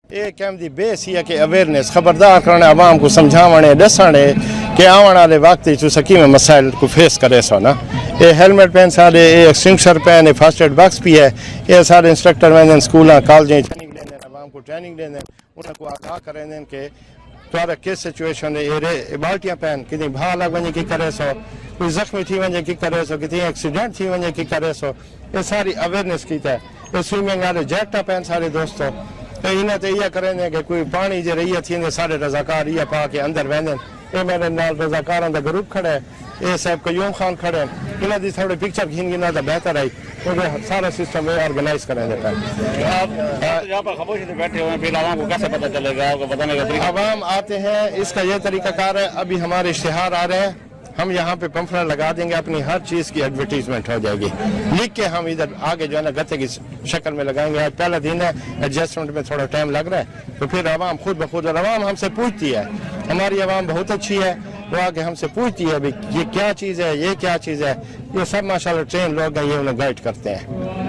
یہ کیم دی بیس ہی ہے کہ اویئرنیس خبردار کرنے عوام کو سمجھاونے دسانے کہ آنے والے وقت چکی میں مسائل کو فیس کرے سو نا یہ ہیلمٹ پہن سارے یہ ایکسٹنگشر پہن یہ فرسٹ ایڈ باکس بھی ہے یہ سارے انسٹرکٹر میں اسکولوں کالجیں ٹریننگ دیں عوام کو ٹریننگ دیں ان کو آگاہ کریں کہ تھوڑا کس سچویشن یہ بالٹیاں پہن کتنی بھا لگ ونجے کی کرے سو کوئی زخمی تھی ونجے کی کرے سو کتنی ایکسیڈنٹ تھی ونجے کی کرے سو یہ ساری اویئرنیس کی ہے یہ سوئمنگ والے جیکٹاں پہن سارے دوستوں انہیں تو یہ کریں کہ کوئی پانی جو رہی تھی سارے رضاکار یہ پا کے اندر وہدیں یہ میرے نال رضاکاروں کا گروپ کھڑے یہ صاحب قیوم خان کھڑے انہیں دی تھوڑے پکچر کھین گنا تو بہتر آئی کیونکہ سارا سسٹم یہ آرگنائز کریں دیتا ہے یہاں پر خاموشی سے بیٹھے ہوئے ہیں پھر عوام کو کیسے پتہ چلے گا آپ کو بتانے کا طریقہ عوام آتے ہیں اس کا یہ طریقہ کار ہے ابھی ہمارے اشتہار آ رہے ہیں ہم یہاں پہ پمفلر لگا دیں گے اپنی ہر چیز کی ایڈورٹیزمنٹ ہو جائے گی لکھ کے ہم ادھر آگے جو ہے نا گتے کی شکل میں لگائیں گے آج پہلا دن ہے ایڈجسٹمنٹ میں تھوڑا ٹائم لگ رہا ہے تو پھر عوام خود بخود اور عوام ہم سے پوچھتی ہے ہماری عوام بہت اچھی ہے وہ آگے ہم سے پوچھتی ہے یہ کیا چیز ہے یہ کیا چیز ہے یہ سب ماشاءاللہ ٹرین لوگ ہیں یہ انہیں گائیڈ کرتے ہیں